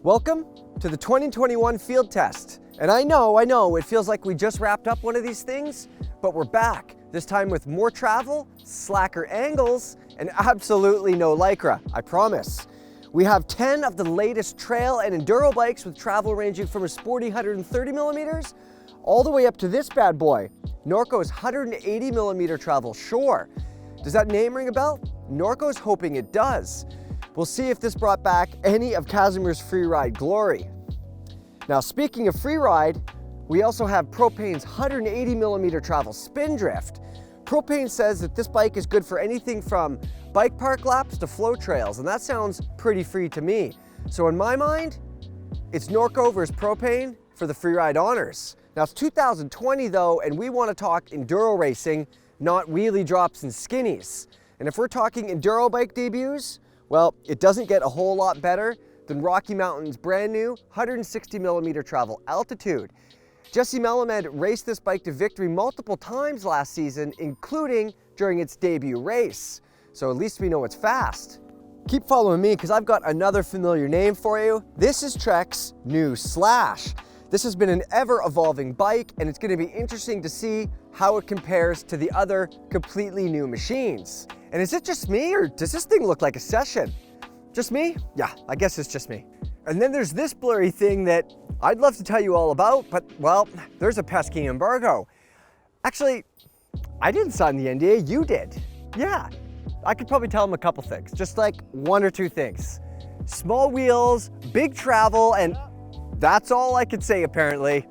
Welcome to the 2021 field test. And I know, it feels like we just wrapped up one of these things, but we're back, this time with more travel, slacker angles, and absolutely no Lycra, I promise. We have 10 of the latest trail and enduro bikes with travel ranging from a sporty 130 millimeters all the way up to this bad boy, Norco's 180 millimeter travel Shore. Does that name ring a bell? Norco's hoping it does. We'll see if this brought back any of Casimir's freeride glory. Now, speaking of freeride, we also have Propane's 180 millimeter travel Spindrift. Propane says that this bike is good for anything from bike park laps to flow trails, and that sounds pretty free to me. So in my mind, it's Norco versus Propane for the freeride honors. Now it's 2020 though, and we want to talk enduro racing, not wheelie drops and skinnies. And if we're talking enduro bike debuts, well, it doesn't get a whole lot better than Rocky Mountain's brand new 160 millimeter travel Altitude. Jesse Melamed raced this bike to victory multiple times last season, including during its debut race. So at least we know it's fast. Keep following me because I've got another familiar name for you. This is Trek's new Slash. This has been an ever-evolving bike, and it's going to be interesting to see how it compares to the other completely new machines. And is it just me, or does this thing look like a session? Just me? Yeah, I guess it's just me. And then there's this blurry thing that I'd love to tell you all about, but well, there's a pesky embargo. Actually, I didn't sign the NDA, you did. Yeah, I could probably tell them a couple things, just like one or two things. Small wheels, big travel, and that's all I could say apparently.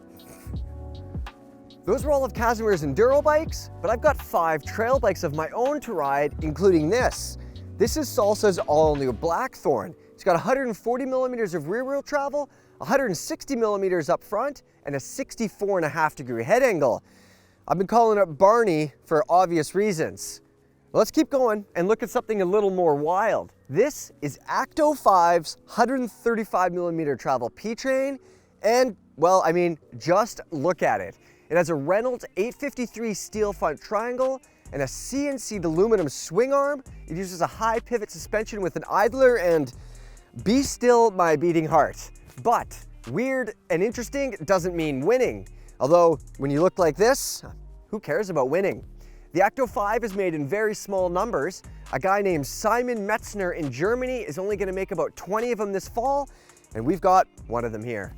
Those were all of Casimir's enduro bikes, but I've got 5 trail bikes of my own to ride, including this. This is Salsa's all-new Blackthorn. It's got 140 millimeters of rear wheel travel, 160 millimeters up front, and a 64.5-degree head angle. I've been calling it Barney for obvious reasons. Let's keep going and look at something a little more wild. This is Acto 5's 135 millimeter travel P-Train, and well, I mean, just look at it. It has a Reynolds 853 steel front triangle and a CNC'd aluminum swing arm. It uses a high pivot suspension with an idler, and be still my beating heart. But weird and interesting doesn't mean winning. Although, when you look like this, who cares about winning? The Acto 5 is made in very small numbers. A guy named Simon Metzner in Germany is only going to make about 20 of them this fall, and we've got one of them here.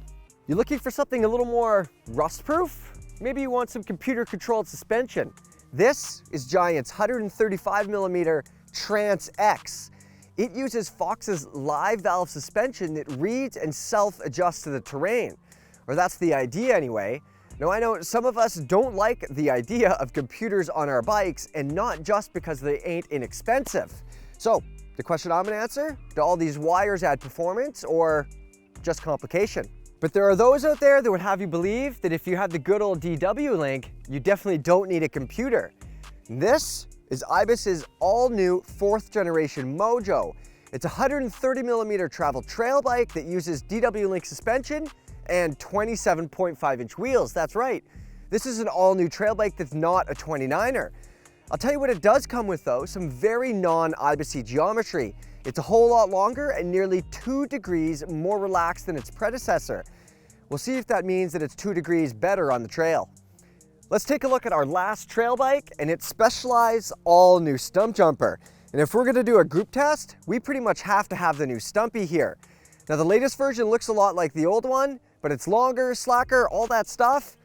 You looking for something a little more rust-proof? Maybe you want some computer-controlled suspension. This is Giant's 135 millimeter Trans X. It uses Fox's live valve suspension that reads and self-adjusts to the terrain. Or that's the idea anyway. Now I know some of us don't like the idea of computers on our bikes, and not just because they ain't inexpensive. So the question I'm gonna answer, do all these wires add performance or just complication? But there are those out there that would have you believe that if you have the good old DW link, you definitely don't need a computer. This is Ibis's all-new 4th generation Mojo. It's a 130 millimeter travel trail bike that uses DW Link suspension and 27.5-inch wheels. That's right. This is an all-new trail bike that's not a 29er. I'll tell you what it does come with though, some very non-Ibis-y geometry. It's a whole lot longer and nearly 2 degrees more relaxed than its predecessor. We'll see if that means that it's 2 degrees better on the trail. Let's take a look at our last trail bike and its Specialized all-new stump jumper. And if we're gonna do a group test, we pretty much have to have the new Stumpy here. Now the latest version looks a lot like the old one, but it's longer, slacker, all that stuff.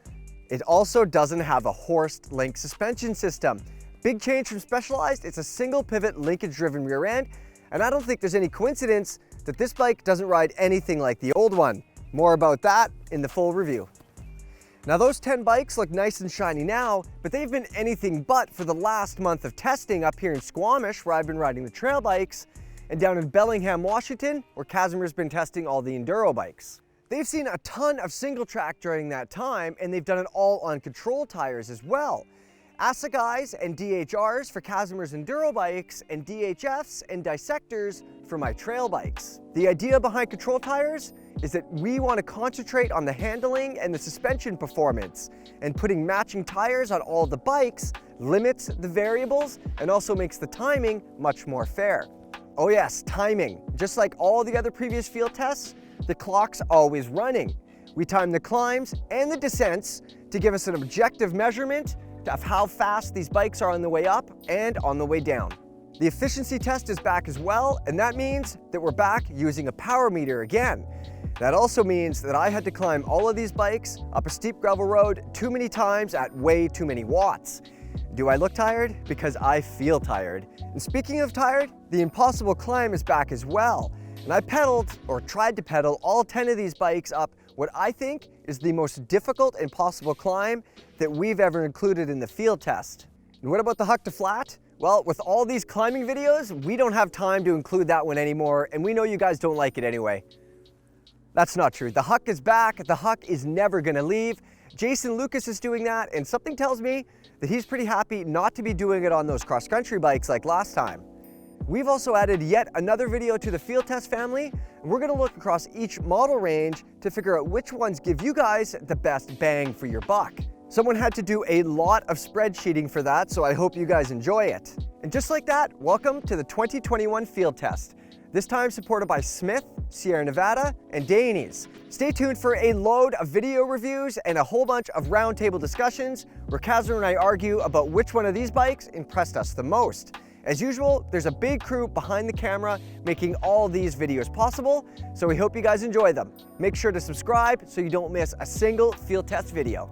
It also doesn't have a horsed link suspension system. Big change from Specialized, it's a single pivot linkage driven rear end, and I don't think there's any coincidence that this bike doesn't ride anything like the old one. More about that in the full review. Now those 10 bikes look nice and shiny now, but they've been anything but for the last month of testing up here in Squamish, where I've been riding the trail bikes, and down in Bellingham, Washington, where Casimir's been testing all the enduro bikes. They've seen a ton of single track during that time, and they've done it all on control tires as well. Assegais and DHRs for Casimir's enduro bikes, and DHFs and dissectors for my trail bikes. The idea behind control tires is that we want to concentrate on the handling and the suspension performance, and putting matching tires on all the bikes limits the variables and also makes the timing much more fair. Oh yes, timing. Just like all the other previous field tests, the clock's always running. We time the climbs and the descents to give us an objective measurement of how fast these bikes are on the way up and on the way down. The efficiency test is back as well, and that means that we're back using a power meter again. That also means that I had to climb all of these bikes up a steep gravel road too many times at way too many watts. Do I look tired? Because I feel tired. And speaking of tired, the impossible climb is back as well. And I pedaled, or tried to pedal, all 10 of these bikes up what I think is the most difficult impossible climb that we've ever included in the field test. And what about the Huck to Flat? Well, with all these climbing videos, we don't have time to include that one anymore, and we know you guys don't like it anyway. That's not true. The Huck is back. The Huck is never gonna leave. Jason Lucas is doing that, and something tells me that he's pretty happy not to be doing it on those cross-country bikes like last time. We've also added yet another video to the field test family, and we're gonna look across each model range to figure out which ones give you guys the best bang for your buck. Someone had to do a lot of spreadsheeting for that, so I hope you guys enjoy it. And just like that, welcome to the 2021 field test. This time supported by Smith, Sierra Nevada, and Dainies. Stay tuned for a load of video reviews and a whole bunch of roundtable discussions where Kazner and I argue about which one of these bikes impressed us the most. As usual, there's a big crew behind the camera making all these videos possible, so we hope you guys enjoy them. Make sure to subscribe so you don't miss a single field test video.